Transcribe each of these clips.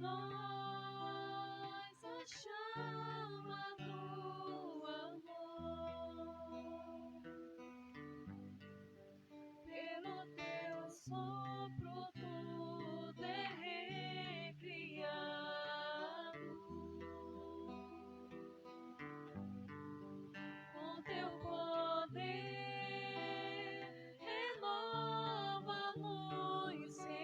nós a chama do amor. Pelo teu sopro tudo é recriado. Com teu poder renova-nos, Senhor.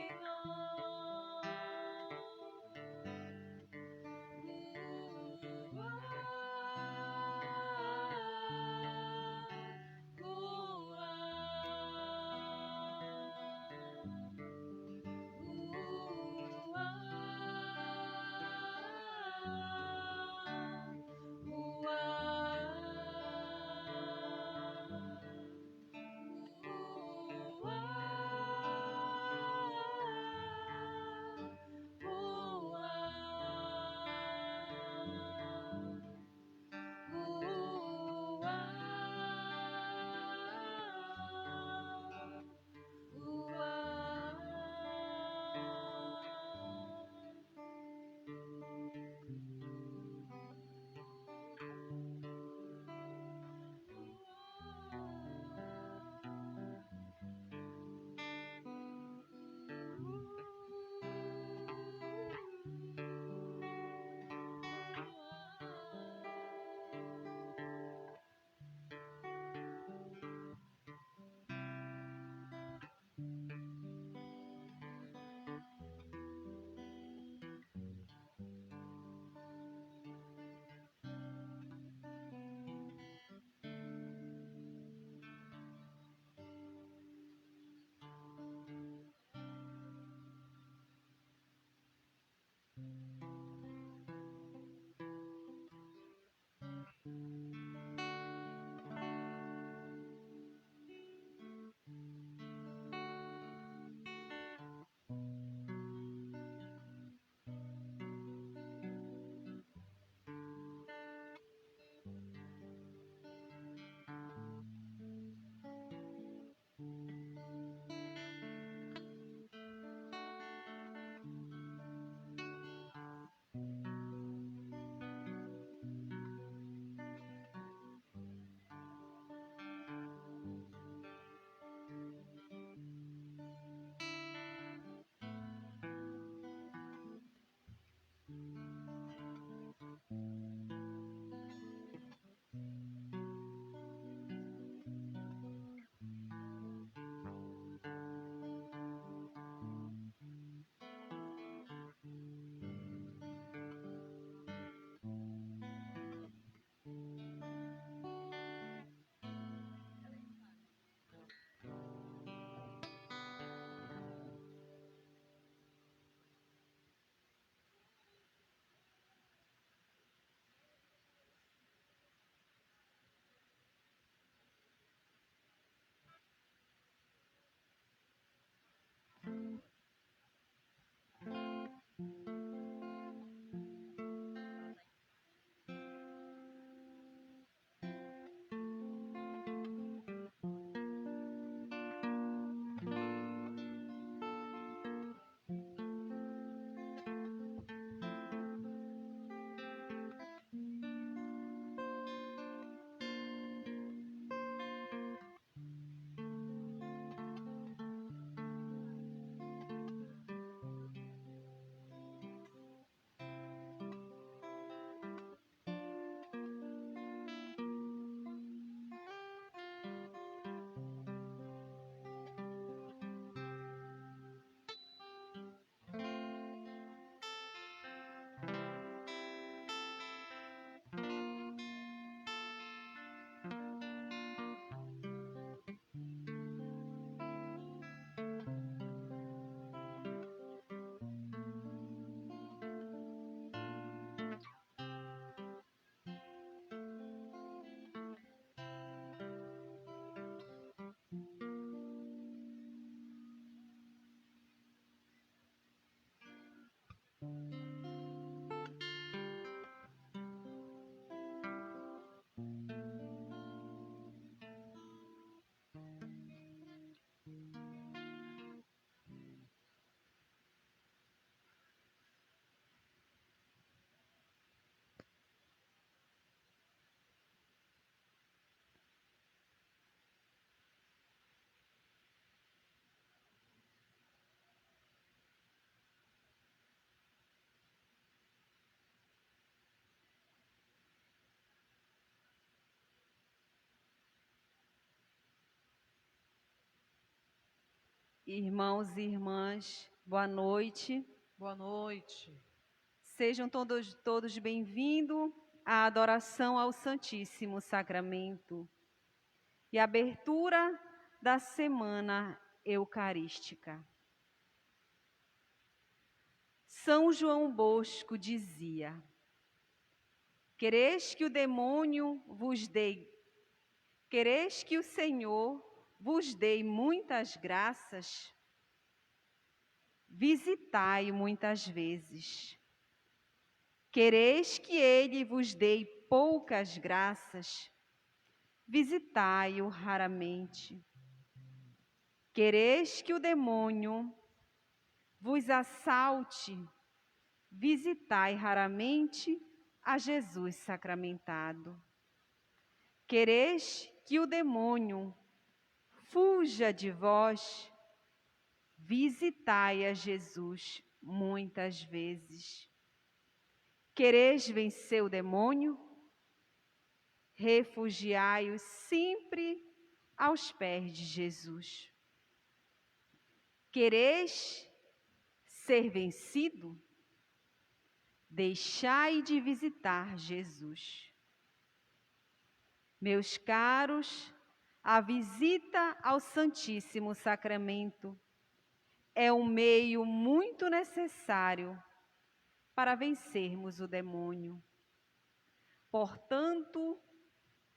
Irmãos e irmãs, boa noite. Boa noite. Sejam todos bem-vindos à adoração ao Santíssimo Sacramento e abertura da Semana Eucarística. São João Bosco dizia: quereis que o demônio vos dê, quereis que o Senhor vos dê muitas graças, visitai muitas vezes. Quereis que ele vos dê poucas graças, visitai-o raramente. Quereis que o demônio vos assalte, visitai raramente a Jesus sacramentado. Quereis que o demônio fuja de vós, visitai a Jesus muitas vezes. Quereis vencer o demônio? Refugiai-os sempre aos pés de Jesus. Quereis ser vencido? Deixai de visitar Jesus. Meus caros, a visita ao Santíssimo Sacramento é um meio muito necessário para vencermos o demônio. Portanto,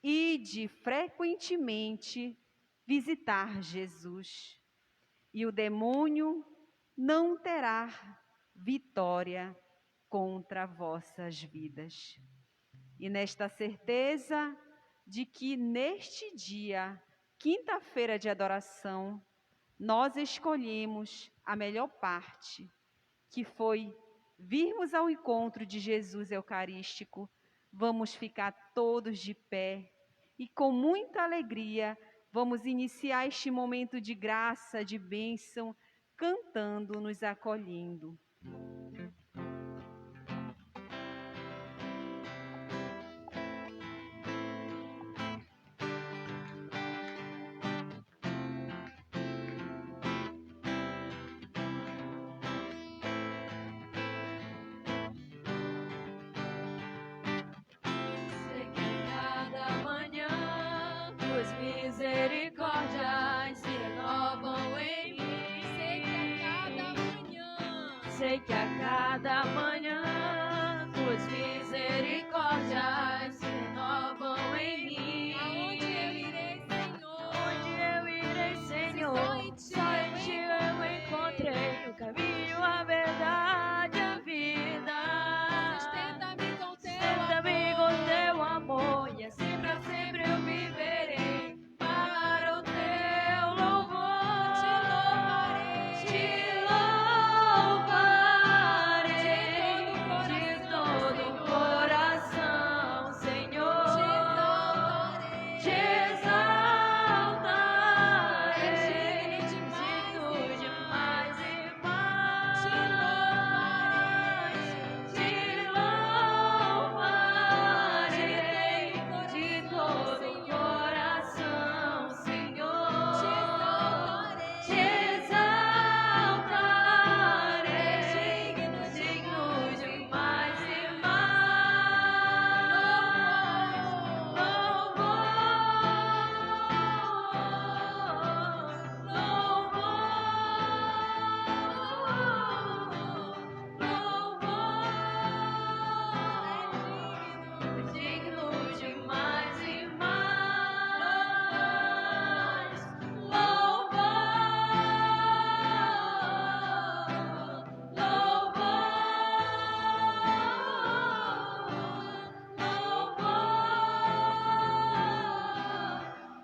ide frequentemente visitar Jesus, e o demônio não terá vitória contra vossas vidas. E nesta certeza de que neste dia, quinta-feira de adoração, nós escolhemos a melhor parte, que foi virmos ao encontro de Jesus Eucarístico. Vamos ficar todos de pé e com muita alegria vamos iniciar este momento de graça, de bênção, cantando, nos acolhendo. Sei que a cada manhã tuas misericórdias se renovam em mim. Aonde eu irei, Senhor? Só em ti eu encontrei o caminho, a verdade, a vida. Sustenta-me com teu amor e assim pra sempre eu viverei para o teu louvor. Te louvarei de todo o coração, Senhor. Te exaltarei, digno de mais e mais. Te louvarei de todo o coração, Senhor. Te exaltarei, digno de mais e mais. Digno de mais e mais.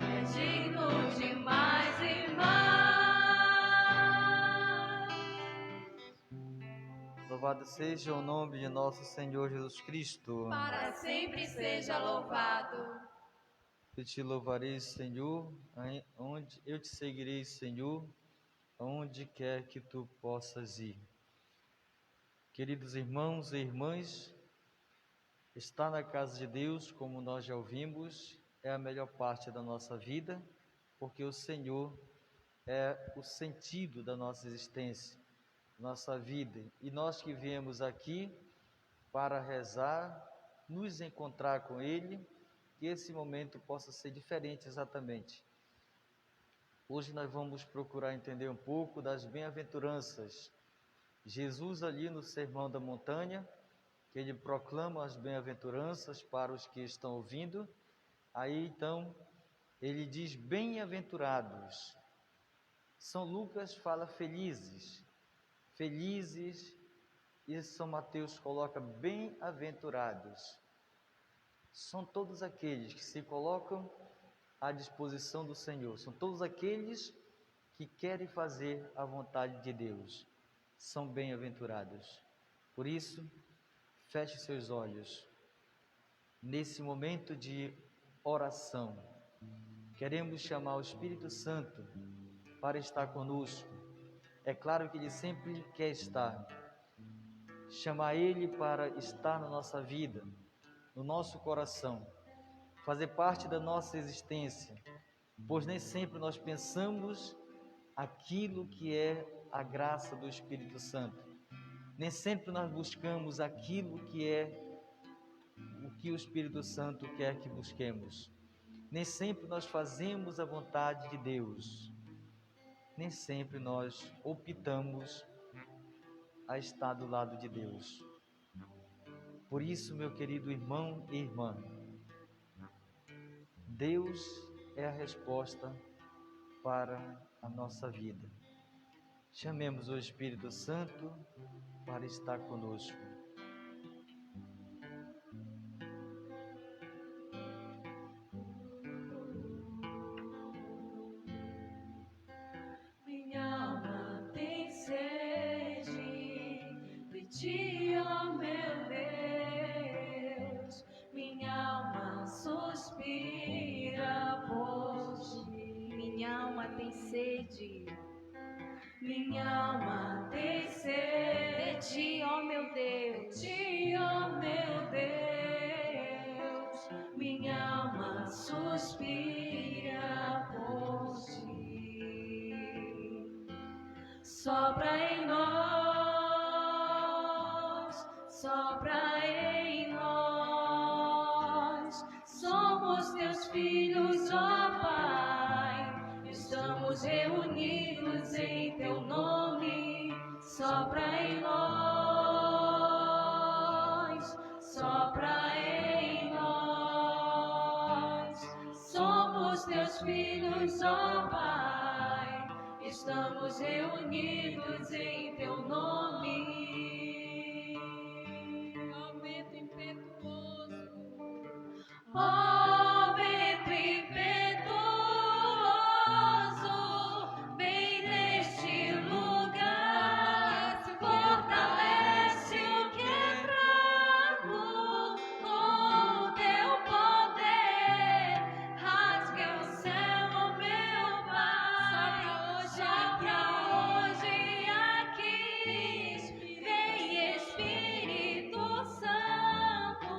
É digno de mais e mais. Louvado seja o nome de nosso Senhor Jesus Cristo. Para sempre seja louvado. Eu te louvarei, Senhor, onde eu te seguirei, Senhor, aonde quer que tu possas ir. Queridos irmãos e irmãs, estar na casa de Deus, como nós já ouvimos, é a melhor parte da nossa vida, porque o Senhor é o sentido da nossa existência, nossa vida. E nós que viemos aqui para rezar, nos encontrar com Ele, que esse momento possa ser diferente exatamente. Hoje nós vamos procurar entender um pouco das bem-aventuranças. Jesus ali no Sermão da Montanha, que ele proclama as bem-aventuranças para os que estão ouvindo. Aí então ele diz bem-aventurados. São Lucas fala felizes, felizes, e São Mateus coloca bem-aventurados. São todos aqueles que se colocam à disposição do Senhor, são todos aqueles que querem fazer a vontade de Deus, são bem-aventurados. Por isso, feche seus olhos. Nesse momento de oração, queremos chamar o Espírito Santo para estar conosco. É claro que Ele sempre quer estar. Chamar Ele para estar na nossa vida, no nosso coração, fazer parte da nossa existência, pois nem sempre nós pensamos aquilo que é a graça do Espírito Santo. Nem sempre nós buscamos aquilo que é o que o Espírito Santo quer que busquemos. Nem sempre nós fazemos a vontade de Deus. Nem sempre nós optamos a estar do lado de Deus. Por isso, meu querido irmão e irmã, Deus é a resposta para a nossa vida. Chamemos o Espírito Santo para estar conosco. Minha alma tem sede de ti, ó meu Deus. Minha alma suspira por ti. Minha alma tem sede. Minha alma tem sede de ti, ó meu Deus. De ti, ó meu Deus. Minha alma suspira por ti. Sopra em nós, sopra em nós. Somos teus filhos, ó Pai. Estamos reunidos em teu nome. Sopra em nós, sopra em nós. Somos teus filhos, ó Pai. Estamos reunidos em teu nome. Ó vento impetuoso, ó vento impetuoso, vem neste lugar, fortalece o que é fraco com teu poder, rasga o céu, ó meu Pai, sopra hoje aqui, vem Espírito Santo,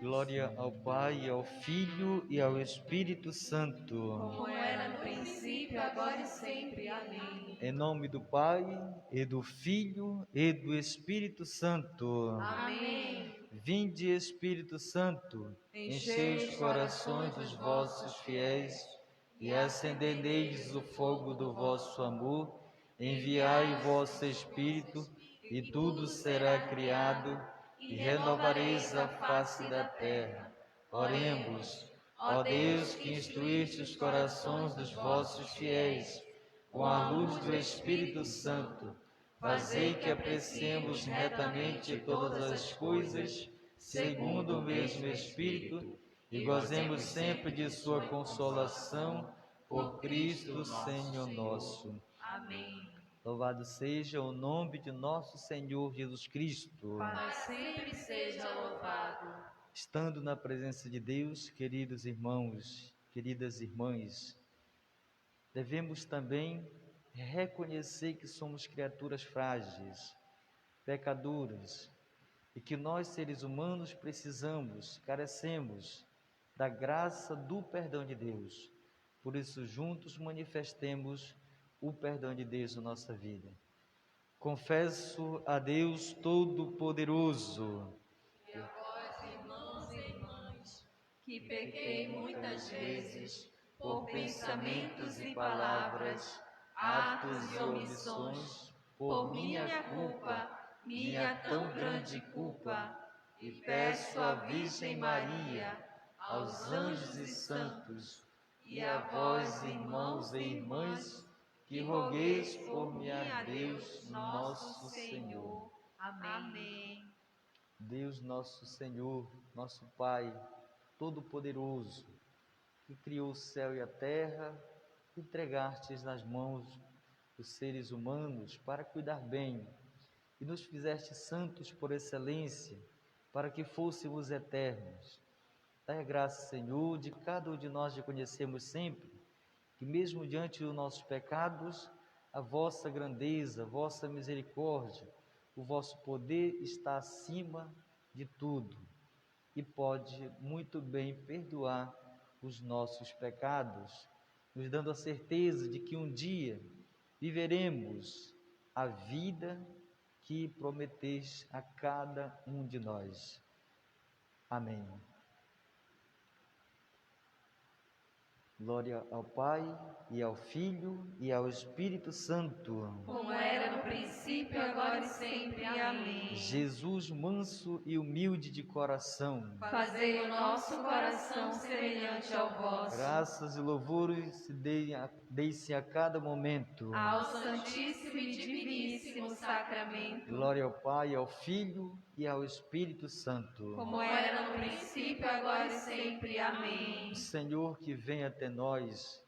Glória ao Pai, ao Filho e ao Espírito Santo. Como era no princípio, agora e sempre. Amém. Em nome do Pai, e do Filho e do Espírito Santo. Amém. Vinde, Espírito Santo, enchei os corações dos vossos fiéis e acendei-lhes o fogo do vosso amor. Enviai vosso Espírito, e tudo será criado, e renovareis a face da terra. Oremos. Ó Deus, que instruíste os corações dos vossos fiéis com a luz do Espírito Santo, fazei que apreciemos retamente todas as coisas, segundo o mesmo Espírito, e gozemos sempre de sua consolação, por Cristo Senhor nosso. Amém. Louvado seja o nome de nosso Senhor Jesus Cristo. Para sempre seja louvado. Estando na presença de Deus, queridos irmãos, queridas irmãs, devemos também reconhecer que somos criaturas frágeis, pecadoras, e que nós, seres humanos, precisamos, carecemos da graça do perdão de Deus. Por isso, juntos manifestemos o perdão de Deus na nossa vida. Confesso a Deus Todo-Poderoso E a vós, irmãos e irmãs, que pequei muitas vezes por pensamentos e palavras, atos e omissões, por minha culpa, minha tão grande culpa, e peço à Virgem Maria, aos anjos e santos, e a vós, irmãos e irmãs, que rogueis por mim a Deus, nosso Senhor. Amém. Deus nosso Senhor, nosso Pai Todo-Poderoso, que criou o céu e a terra, entregastes nas mãos dos seres humanos para cuidar bem, e nos fizeste santos por excelência, para que fôssemos eternos. Dai a graça, Senhor, de cada um de nós reconhecemos sempre que mesmo diante dos nossos pecados, a vossa grandeza, a vossa misericórdia, o vosso poder está acima de tudo e pode muito bem perdoar os nossos pecados, nos dando a certeza de que um dia viveremos a vida que prometeis a cada um de nós. Amém. Glória ao Pai, e ao Filho, e ao Espírito Santo. Como era no princípio, agora e sempre. Amém. Jesus, manso e humilde de coração, Fazei o nosso coração semelhante ao vosso. graças e louvores se deem-se a cada momento Ao Santíssimo e Diviníssimo Sacramento. Glória ao Pai, ao Filho e ao Espírito Santo. Como era no princípio, agora e sempre. Amém. O Senhor que vem até nós,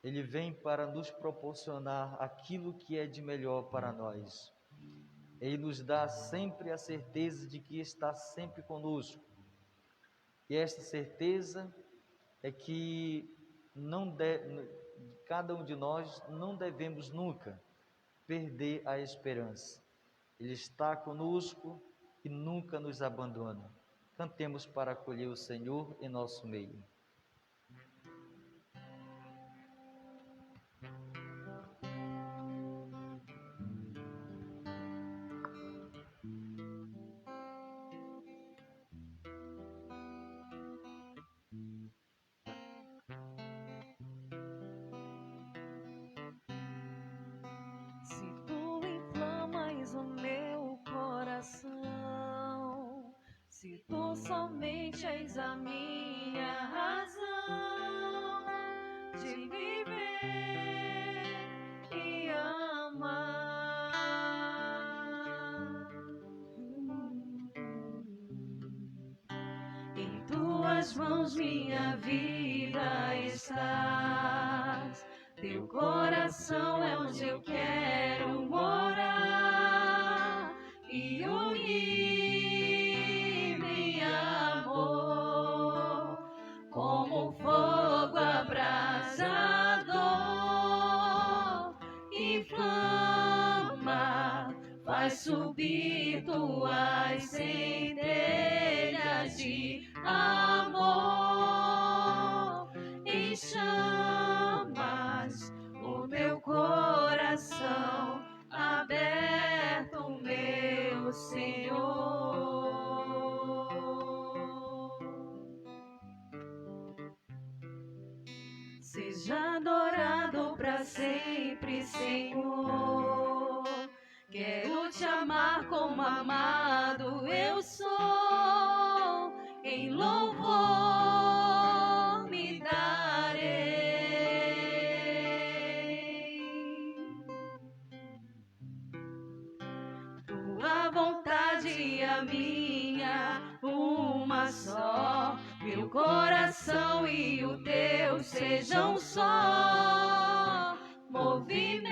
Ele vem para nos proporcionar aquilo que é de melhor para nós. Ele nos dá sempre a certeza de que está sempre conosco. E esta certeza é que cada um de nós não devemos nunca perder a esperança. Ele está conosco e nunca nos abandona. Cantemos para acolher o Senhor em nosso meio. Se tu inflamas o meu coração, se tu somente és a minha razão de viver e amar, em tuas mãos minha vida estás. Teu coração é onde eu quero morar e unir-me em amor, como fogo abrasador, inflama, faz subir tuas centelhas de para sempre, Senhor. Quero te amar como amado eu sou, em louvor me darei. Tua vontade e a minha, uma só, meu coração e o teu sejam só, movimento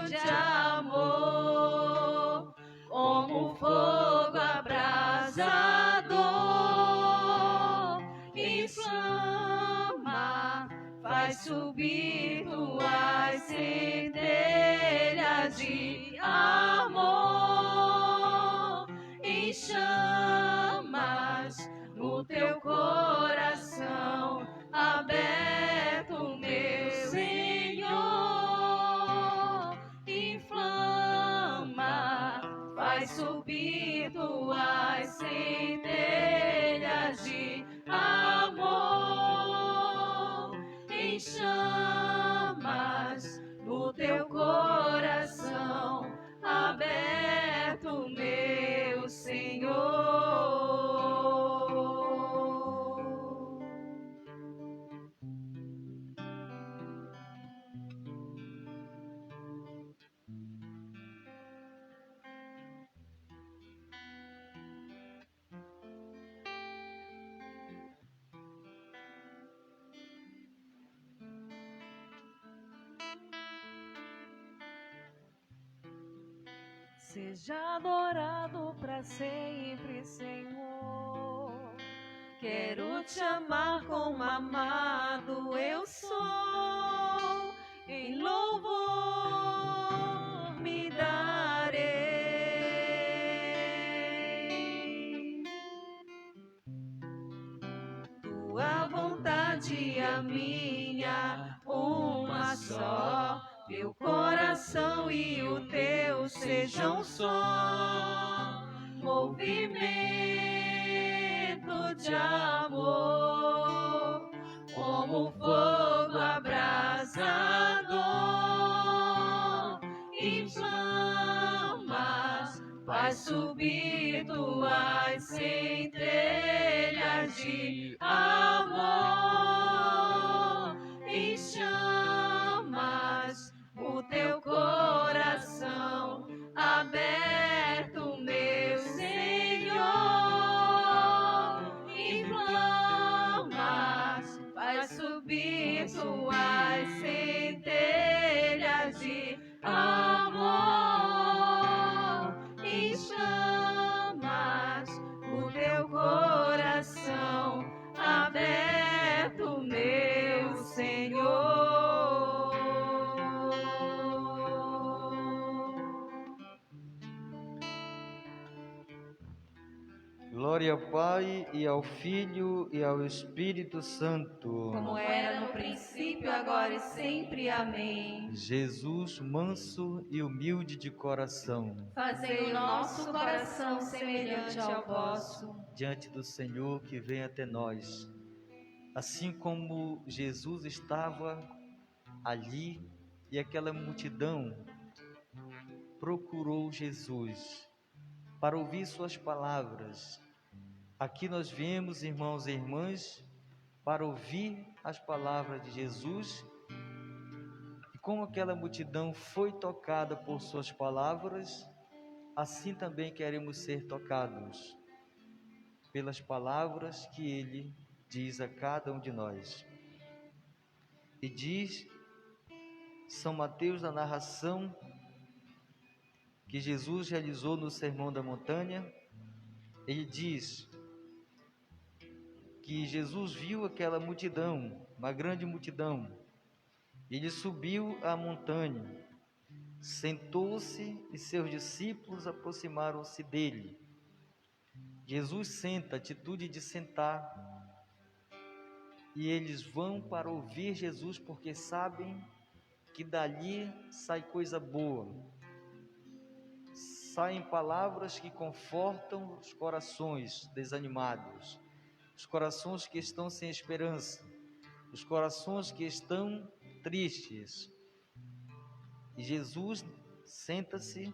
de amor, como fogo abrasador, inflama, faz subir tuas centelhas de amor, em chamas no teu coração aberto, meu Senhor, inflama, faz subir tuas centelhas de amor, em chamas no teu coração aberto, meu Senhor. Seja adorado para sempre, Senhor. Quero te amar como amado eu sou, em louvor me darei. Tua vontade e a minha, uma só, meu coração e o teu sejam só, movimento de amor, como fogo abrasador, inflamas, faz subir tuas centelhas de amor, em chamas o teu coração aberto, meu Senhor, inflamas, faz subir tuas centelhas de amor, em chamas o teu coração aberto, meu Senhor. Glória ao Pai, e ao Filho, e ao Espírito Santo. Como era no princípio, agora e sempre. Amém. Jesus, manso e humilde de coração, Fazei o nosso coração semelhante ao vosso. diante do Senhor que vem até nós. Assim como Jesus estava ali e aquela multidão procurou Jesus para ouvir suas palavras. Aqui nós viemos, irmãos e irmãs, para ouvir as palavras de Jesus. E como aquela multidão foi tocada por suas palavras, assim também queremos ser tocados pelas palavras que Ele diz a cada um de nós. E diz São Mateus na narração que Jesus realizou no Sermão da Montanha, ele diz que Jesus viu aquela multidão, uma grande multidão. Ele subiu a montanha, sentou-se e seus discípulos aproximaram-se dele. Jesus senta, atitude de sentar, e eles vão para ouvir Jesus porque sabem que dali sai coisa boa. Saem palavras que confortam os corações desanimados, os corações que estão sem esperança, os corações que estão tristes. E Jesus senta-se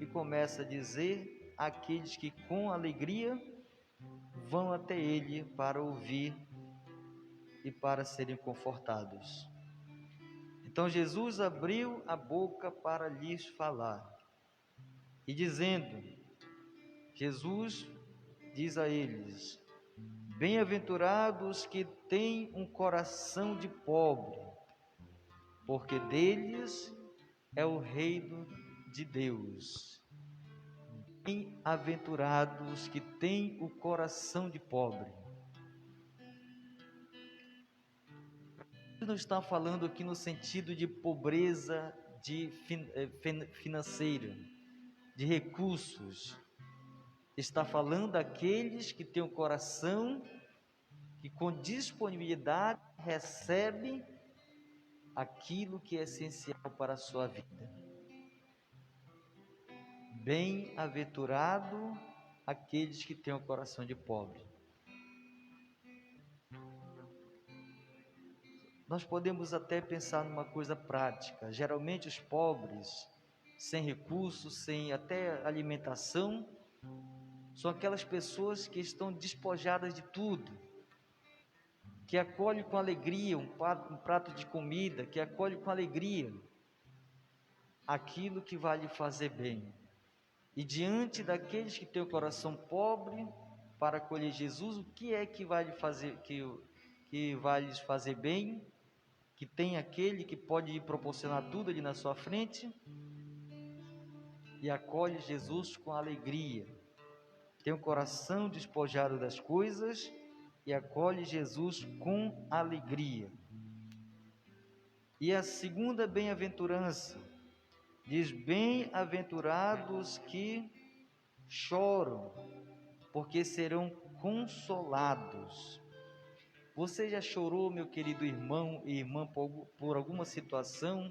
e começa a dizer àqueles que com alegria vão até ele para ouvir e para serem confortados. Então Jesus abriu a boca para lhes falar, e dizendo, Jesus diz a eles: bem-aventurados que têm um coração de pobre, porque deles é o reino de Deus. Bem-aventurados que têm o coração de pobre. Não está falando aqui no sentido de pobreza financeira, de recursos. Está falando daqueles que têm o coração que com disponibilidade recebe aquilo que é essencial para a sua vida. Bem-aventurado aqueles que têm o coração de pobre. Nós podemos até pensar numa coisa prática. Geralmente os pobres, sem recursos, sem até alimentação, são aquelas pessoas que estão despojadas de tudo, que acolhem com alegria um prato de comida, que acolhem com alegria aquilo que vai lhe fazer bem. E diante daqueles que têm o coração pobre, para acolher Jesus, o que é que vai lhe fazer, que vai lhes fazer bem? Que tem aquele que pode lhe proporcionar tudo ali na sua frente, e acolhe Jesus com alegria. Tem o coração despojado das coisas e acolhe Jesus com alegria. E a segunda bem-aventurança diz: bem-aventurados que choram, porque serão consolados. Você já chorou, meu querido irmão e irmã, por alguma situação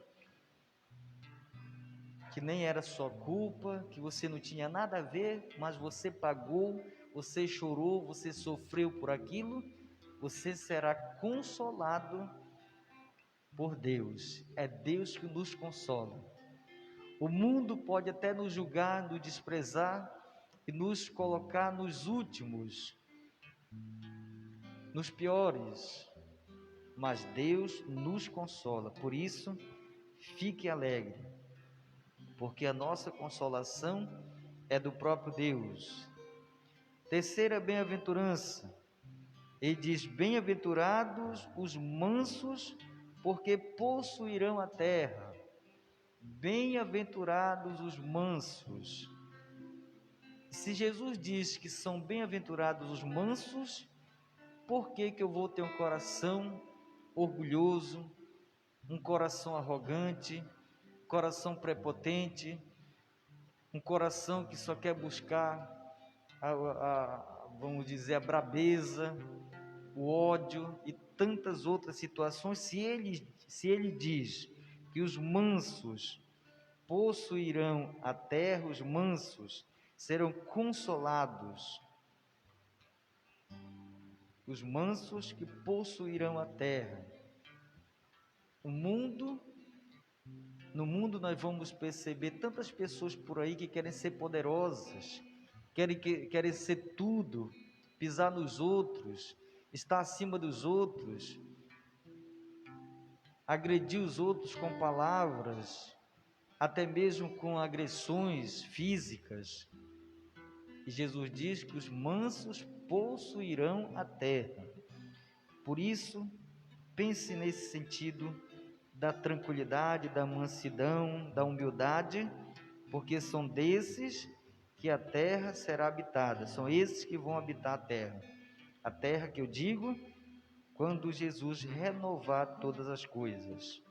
que nem era sua culpa, que você não tinha nada a ver, mas você pagou, você chorou, você sofreu por aquilo? Você será consolado por Deus. É Deus que nos consola. O mundo pode até nos julgar, nos desprezar e nos colocar nos últimos, nos piores, mas Deus nos consola. Por isso, fique alegre, porque a nossa consolação é do próprio Deus. Terceira bem-aventurança, ele diz: bem-aventurados os mansos, porque possuirão a terra. Bem-aventurados os mansos. Se Jesus diz que são bem-aventurados os mansos, por que eu vou ter um coração orgulhoso, um coração arrogante, coração prepotente, um coração que só quer buscar vamos dizer, a brabeza, o ódio e tantas outras situações? Se ele diz que os mansos possuirão a terra, os mansos serão consolados, os mansos que possuirão a terra. No mundo nós vamos perceber tantas pessoas por aí que querem ser poderosas, querem ser tudo, pisar nos outros, estar acima dos outros, agredir os outros com palavras, até mesmo com agressões físicas. E Jesus diz que os mansos possuirão a terra. Por isso, pense nesse sentido da tranquilidade, da mansidão, da humildade, porque são desses que a terra será habitada, são esses que vão habitar a terra que eu digo, quando Jesus renovar todas as coisas.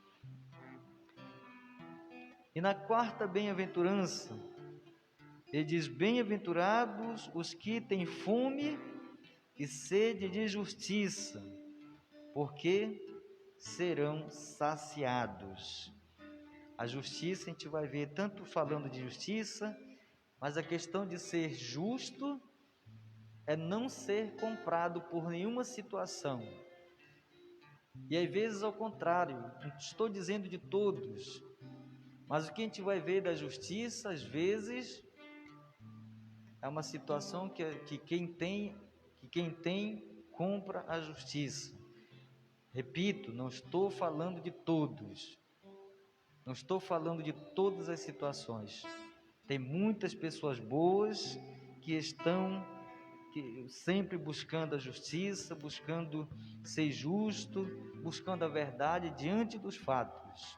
E na quarta bem-aventurança, ele diz: bem-aventurados os que têm fome e sede de justiça, porque serão saciados. A justiça, a gente vai ver tanto falando de justiça, mas a questão de ser justo é não ser comprado por nenhuma situação. E às vezes ao contrário, não estou dizendo de todos, mas o que a gente vai ver da justiça, às vezes, é uma situação que quem tem compra a justiça. Repito, não estou falando de todos, não estou falando de todas as situações. Tem muitas pessoas boas que estão sempre buscando a justiça, buscando ser justo, buscando a verdade diante dos fatos.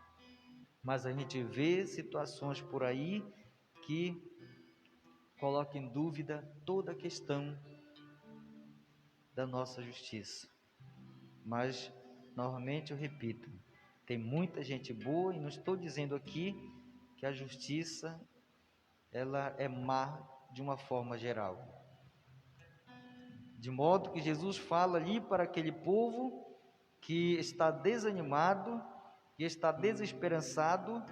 Mas a gente vê situações por aí que colocam em dúvida toda a questão da nossa justiça. Mas, novamente eu repito, tem muita gente boa, e não estou dizendo aqui que a justiça ela é má de uma forma geral. De modo que Jesus fala ali para aquele povo que está desanimado, que está desesperançado,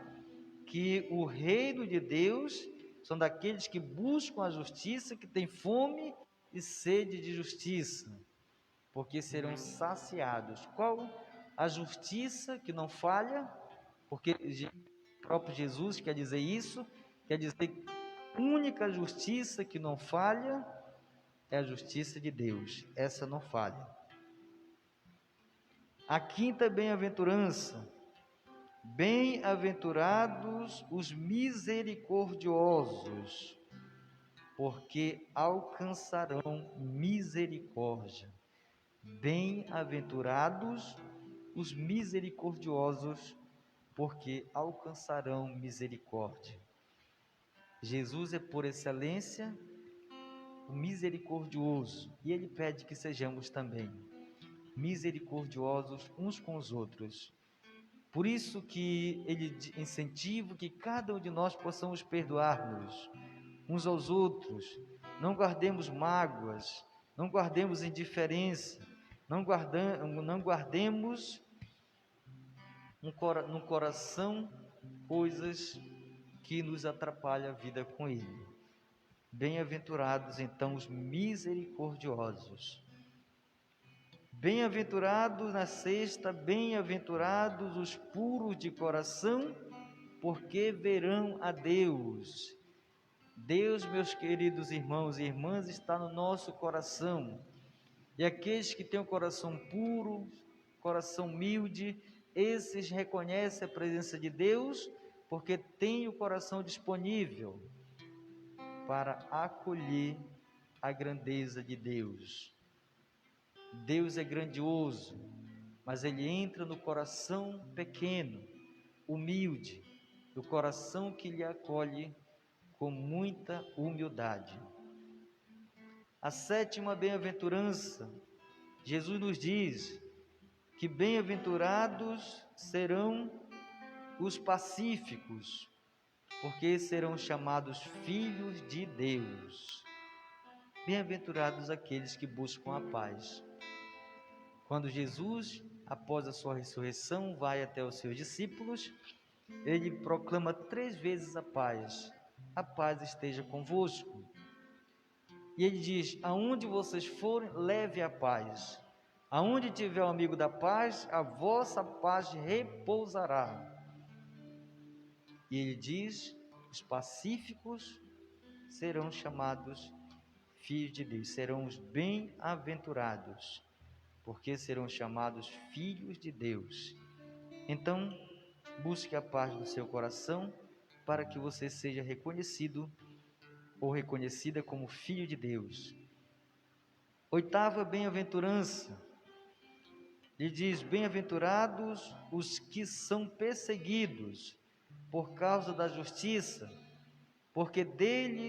que o reino de Deus são daqueles que buscam a justiça, que têm fome e sede de justiça, porque serão saciados. Qual a justiça que não falha? Porque o próprio Jesus quer dizer isso, quer dizer que a única justiça que não falha é a justiça de Deus, essa não falha. A quinta bem-aventurança: bem-aventurados os misericordiosos, porque alcançarão misericórdia. Bem-aventurados os misericordiosos, porque alcançarão misericórdia. Jesus é por excelência o misericordioso, e Ele pede que sejamos também misericordiosos uns com os outros. Por isso que Ele incentiva que cada um de nós possamos perdoar-nos uns aos outros, não guardemos mágoas, não guardemos indiferença, não guardemos no coração coisas que nos atrapalham a vida com Ele. Bem-aventurados então os misericordiosos. Bem-aventurados na sexta, bem-aventurados os puros de coração, porque verão a Deus. Deus, meus queridos irmãos e irmãs, está no nosso coração. E aqueles que têm o coração puro, coração humilde, esses reconhecem a presença de Deus, porque têm o coração disponível para acolher a grandeza de Deus. Deus é grandioso, mas Ele entra no coração pequeno, humilde, no coração que lhe acolhe com muita humildade. A sétima bem-aventurança, Jesus nos diz que bem-aventurados serão os pacíficos, porque serão chamados filhos de Deus. Bem-aventurados aqueles que buscam a paz. Quando Jesus, após a sua ressurreição, vai até os seus discípulos, Ele proclama 3 vezes a paz esteja convosco. E Ele diz: aonde vocês forem, leve a paz. Aonde tiver o amigo da paz, a vossa paz repousará. E Ele diz: os pacíficos serão chamados filhos de Deus, serão os bem-aventurados, porque serão chamados filhos de Deus. Então, busque a paz do seu coração, para que você seja reconhecido ou reconhecida como filho de Deus. Oitava bem-aventurança, ele diz: bem-aventurados os que são perseguidos por causa da justiça, porque dele